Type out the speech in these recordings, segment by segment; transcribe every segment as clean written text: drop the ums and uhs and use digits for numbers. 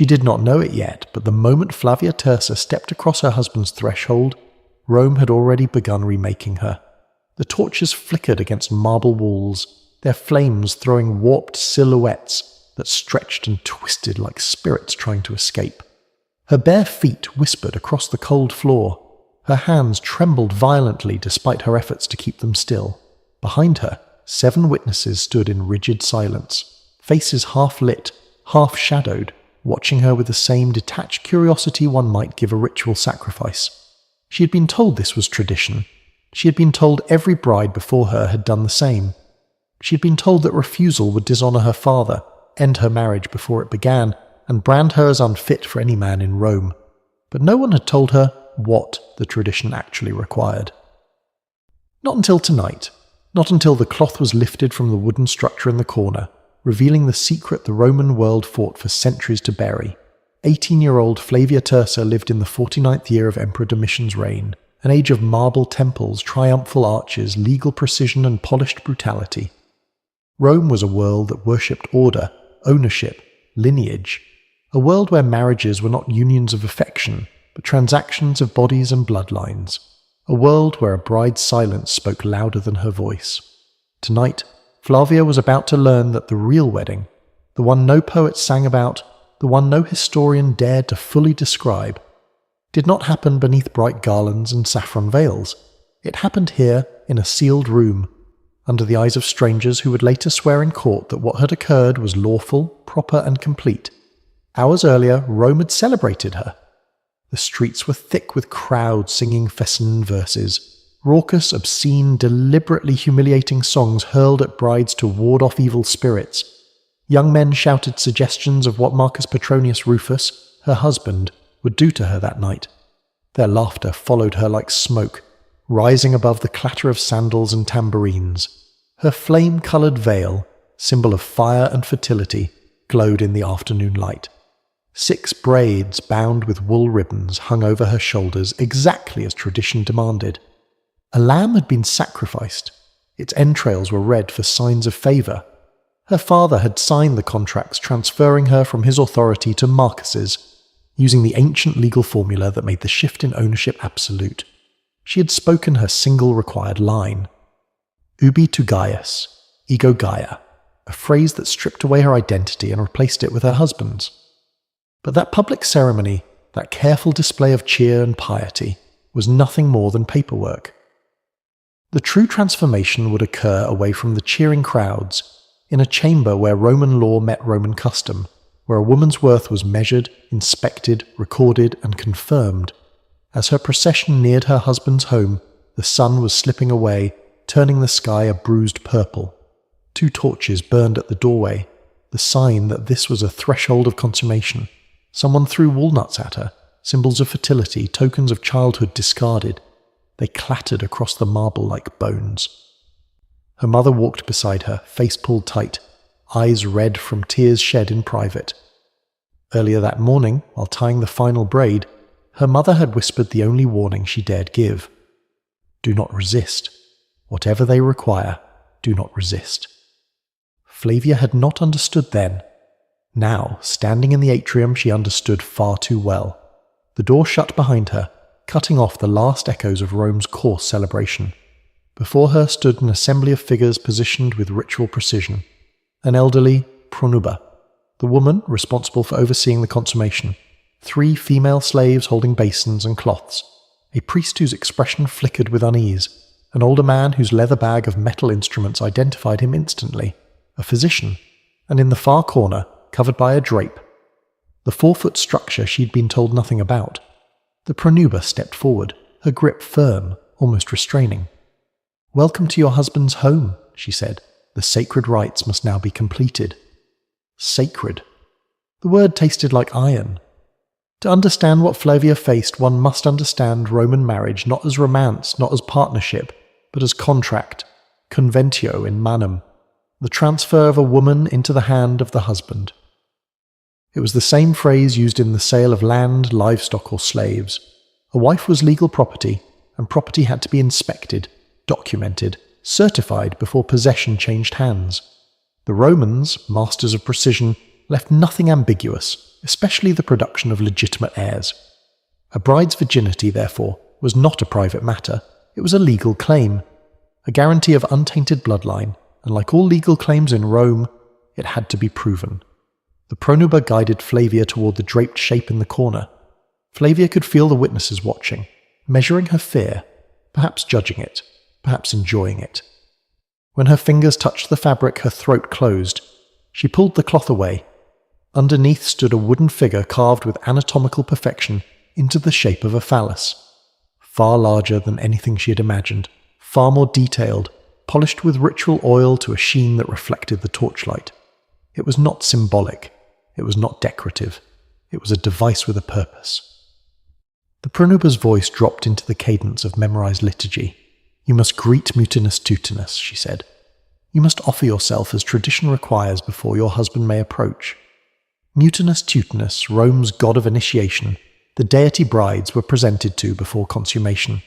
She did not know it yet, but the moment Flavia Tersa stepped across her husband's threshold, Rome had already begun remaking her. The torches flickered against marble walls, their flames throwing warped silhouettes that stretched and twisted like spirits trying to escape. Her bare feet whispered across the cold floor. Her hands trembled violently despite her efforts to keep them still. Behind her, 7 witnesses stood in rigid silence, faces half-lit, half-shadowed, watching her with the same detached curiosity one might give a ritual sacrifice. She had been told this was tradition. She had been told every bride before her had done the same. She had been told that refusal would dishonour her father, end her marriage before it began, and brand her as unfit for any man in Rome. But no one had told her what the tradition actually required. Not until tonight. Not until the cloth was lifted from the wooden structure in the corner, revealing the secret the Roman world fought for centuries to bury. 18-year-old Flavia Tersa lived in the 49th year of Emperor Domitian's reign, an age of marble temples, triumphal arches, legal precision and polished brutality. Rome was a world that worshipped order, ownership, lineage, a world where marriages were not unions of affection, but transactions of bodies and bloodlines, a world where a bride's silence spoke louder than her voice. Tonight, Flavia was about to learn that the real wedding, the one no poet sang about, the one no historian dared to fully describe, did not happen beneath bright garlands and saffron veils. It happened here, in a sealed room, under the eyes of strangers who would later swear in court that what had occurred was lawful, proper and complete. Hours earlier, Rome had celebrated her. The streets were thick with crowds singing Fescine verses, raucous, obscene, deliberately humiliating songs hurled at brides to ward off evil spirits. Young men shouted suggestions of what Marcus Petronius Rufus, her husband, would do to her that night. Their laughter followed her like smoke, rising above the clatter of sandals and tambourines. Her flame-coloured veil, symbol of fire and fertility, glowed in the afternoon light. 6 braids bound with wool ribbons hung over her shoulders exactly as tradition demanded. A lamb had been sacrificed. Its entrails were red for signs of favour. Her father had signed the contracts transferring her from his authority to Marcus's, using the ancient legal formula that made the shift in ownership absolute. She had spoken her single required line. Ubi tu Gaius, ego Gaia, a phrase that stripped away her identity and replaced it with her husband's. But that public ceremony, that careful display of cheer and piety, was nothing more than paperwork. The true transformation would occur away from the cheering crowds, in a chamber where Roman law met Roman custom, where a woman's worth was measured, inspected, recorded, and confirmed. As her procession neared her husband's home, the sun was slipping away, turning the sky a bruised purple. 2 torches burned at the doorway, the sign that this was a threshold of consummation. Someone threw walnuts at her, symbols of fertility, tokens of childhood discarded. They clattered across the marble like bones. Her mother walked beside her, face pulled tight, eyes red from tears shed in private. Earlier that morning, while tying the final braid, her mother had whispered the only warning she dared give. Do not resist. Whatever they require, do not resist. Flavia had not understood then. Now, standing in the atrium, she understood far too well. The door shut behind her, cutting off the last echoes of Rome's coarse celebration. Before her stood an assembly of figures positioned with ritual precision. An elderly pronuba, the woman responsible for overseeing the consummation, 3 female slaves holding basins and cloths, a priest whose expression flickered with unease, an older man whose leather bag of metal instruments identified him instantly, a physician, and in the far corner, covered by a drape, the 4-foot structure she'd been told nothing about. The pronuba stepped forward, her grip firm, almost restraining. "Welcome to your husband's home," she said. "The sacred rites must now be completed." Sacred. The word tasted like iron. To understand what Flavia faced, one must understand Roman marriage not as romance, not as partnership, but as contract, conventio in manum, the transfer of a woman into the hand of the husband. It was the same phrase used in the sale of land, livestock, or slaves. A wife was legal property, and property had to be inspected, documented, certified before possession changed hands. The Romans, masters of precision, left nothing ambiguous, especially the production of legitimate heirs. A bride's virginity, therefore, was not a private matter, it was a legal claim, a guarantee of untainted bloodline, and like all legal claims in Rome, it had to be proven. The pronuba guided Flavia toward the draped shape in the corner. Flavia could feel the witnesses watching, measuring her fear, perhaps judging it, perhaps enjoying it. When her fingers touched the fabric, her throat closed. She pulled the cloth away. Underneath stood a wooden figure carved with anatomical perfection into the shape of a phallus. Far larger than anything she had imagined, far more detailed, polished with ritual oil to a sheen that reflected the torchlight. It was not symbolic. It was not decorative. It was a device with a purpose. The pronuba's voice dropped into the cadence of memorized liturgy. "You must greet Mutinus Tutinus," she said. "You must offer yourself as tradition requires before your husband may approach." Mutinus Tutinus, Rome's god of initiation, the deity brides were presented to before consummation.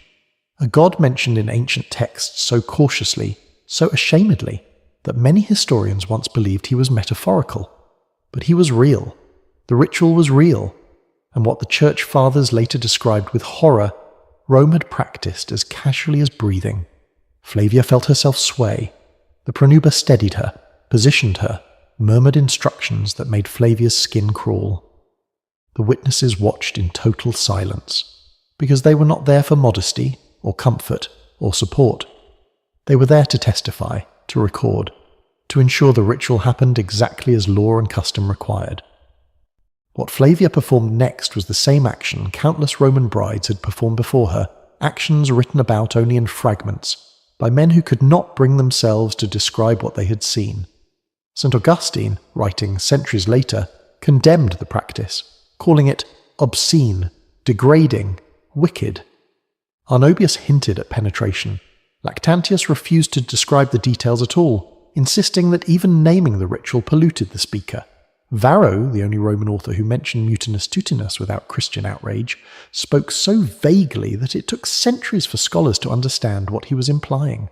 A god mentioned in ancient texts so cautiously, so ashamedly, that many historians once believed he was metaphorical. But he was real. The ritual was real. And what the church fathers later described with horror, Rome had practiced as casually as breathing. Flavia felt herself sway. The pronuba steadied her, positioned her, murmured instructions that made Flavia's skin crawl. The witnesses watched in total silence, because they were not there for modesty, or comfort, or support. They were there to testify, to record, to ensure the ritual happened exactly as law and custom required. What Flavia performed next was the same action countless Roman brides had performed before her, actions written about only in fragments, by men who could not bring themselves to describe what they had seen. St. Augustine, writing centuries later, condemned the practice, calling it obscene, degrading, wicked. Arnobius hinted at penetration. Lactantius refused to describe the details at all, insisting that even naming the ritual polluted the speaker. Varro, the only Roman author who mentioned Mutinus Tutinus without Christian outrage, spoke so vaguely that it took centuries for scholars to understand what he was implying.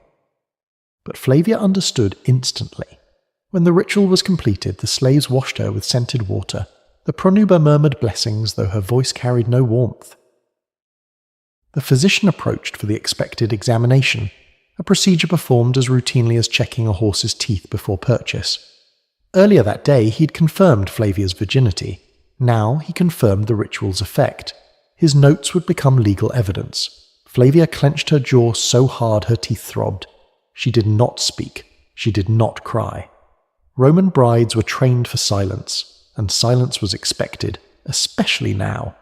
But Flavia understood instantly. When the ritual was completed, the slaves washed her with scented water. The pronuba murmured blessings, though her voice carried no warmth. The physician approached for the expected examination, a procedure performed as routinely as checking a horse's teeth before purchase. Earlier that day, he'd confirmed Flavia's virginity. Now he confirmed the ritual's effect. His notes would become legal evidence. Flavia clenched her jaw so hard her teeth throbbed. She did not speak. She did not cry. Roman brides were trained for silence, and silence was expected, especially now.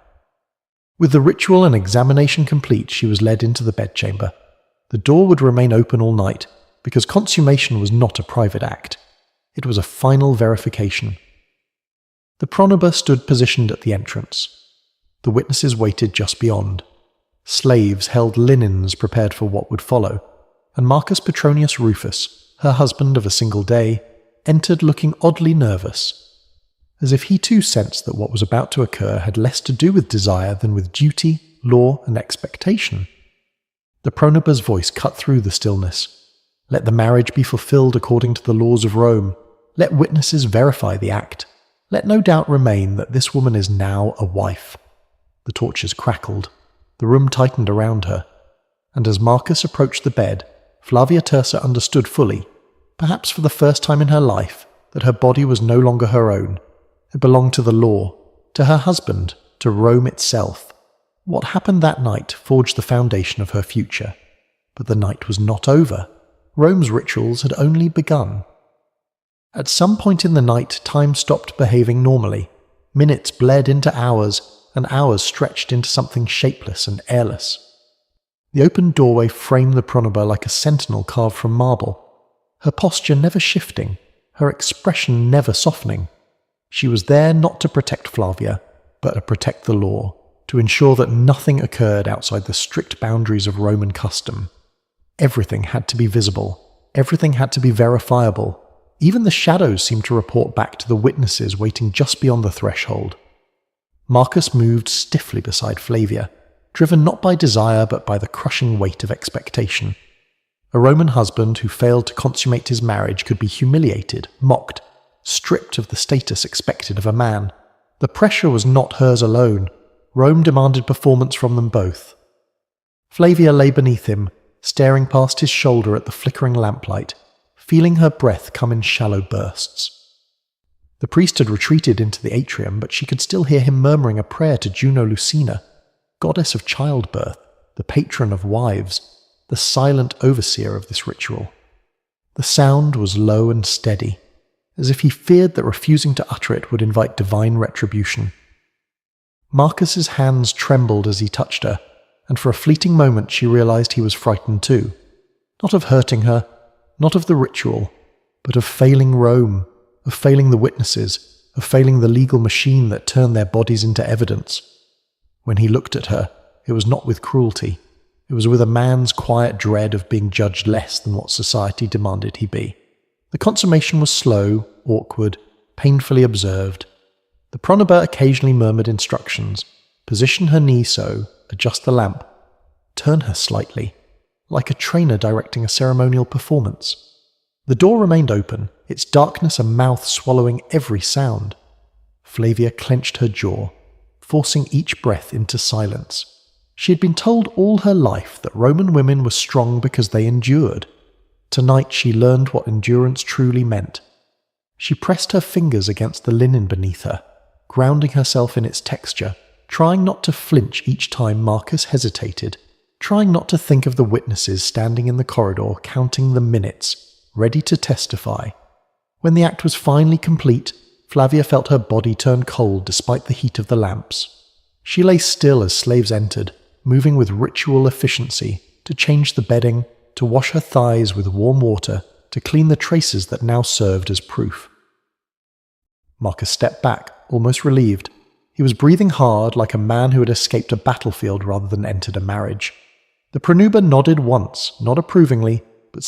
With the ritual and examination complete, she was led into the bedchamber. The door would remain open all night, because consummation was not a private act. It was a final verification. The pronuba stood positioned at the entrance. The witnesses waited just beyond. Slaves held linens prepared for what would follow, and Marcus Petronius Rufus, her husband of a single day, entered looking oddly nervous, as if he too sensed that what was about to occur had less to do with desire than with duty, law, and expectation. The pronuba's voice cut through the stillness. Let the marriage be fulfilled according to the laws of Rome. Let witnesses verify the act. Let no doubt remain that this woman is now a wife. The torches crackled. The room tightened around her. And as Marcus approached the bed, Flavia Tersa understood fully, perhaps for the first time in her life, that her body was no longer her own. It belonged to the law, to her husband, to Rome itself. What happened that night forged the foundation of her future. But the night was not over. Rome's rituals had only begun. At some point in the night, time stopped behaving normally. Minutes bled into hours, and hours stretched into something shapeless and airless. The open doorway framed the pronuba like a sentinel carved from marble, her posture never shifting, her expression never softening. She was there not to protect Flavia, but to protect the law, to ensure that nothing occurred outside the strict boundaries of Roman custom. Everything had to be visible. Everything had to be verifiable. Even the shadows seemed to report back to the witnesses waiting just beyond the threshold. Marcus moved stiffly beside Flavia, driven not by desire but by the crushing weight of expectation. A Roman husband who failed to consummate his marriage could be humiliated, mocked, stripped of the status expected of a man. The pressure was not hers alone. Rome demanded performance from them both. Flavia lay beneath him, staring past his shoulder at the flickering lamplight, feeling her breath come in shallow bursts. The priest had retreated into the atrium, but she could still hear him murmuring a prayer to Juno Lucina, goddess of childbirth, the patron of wives, the silent overseer of this ritual. The sound was low and steady, as if he feared that refusing to utter it would invite divine retribution. Marcus's hands trembled as he touched her, and for a fleeting moment she realized he was frightened too. Not of hurting her, not of the ritual, but of failing Rome, of failing the witnesses, of failing the legal machine that turned their bodies into evidence. When he looked at her, it was not with cruelty. It was with a man's quiet dread of being judged less than what society demanded he be. The consummation was slow, awkward, painfully observed. The pronoba occasionally murmured instructions. Position her knee so, adjust the lamp, turn her slightly, like a trainer directing a ceremonial performance. The door remained open, its darkness a mouth swallowing every sound. Flavia clenched her jaw, forcing each breath into silence. She had been told all her life that Roman women were strong because they endured. Tonight she learned what endurance truly meant. She pressed her fingers against the linen beneath her, grounding herself in its texture, trying not to flinch each time Marcus hesitated, trying not to think of the witnesses standing in the corridor counting the minutes, ready to testify. When the act was finally complete, Flavia felt her body turn cold despite the heat of the lamps. She lay still as slaves entered, moving with ritual efficiency, to change the bedding, to wash her thighs with warm water, to clean the traces that now served as proof. Marcus stepped back, almost relieved. He was breathing hard, like a man who had escaped a battlefield rather than entered a marriage. The pronuba nodded once, not approvingly, but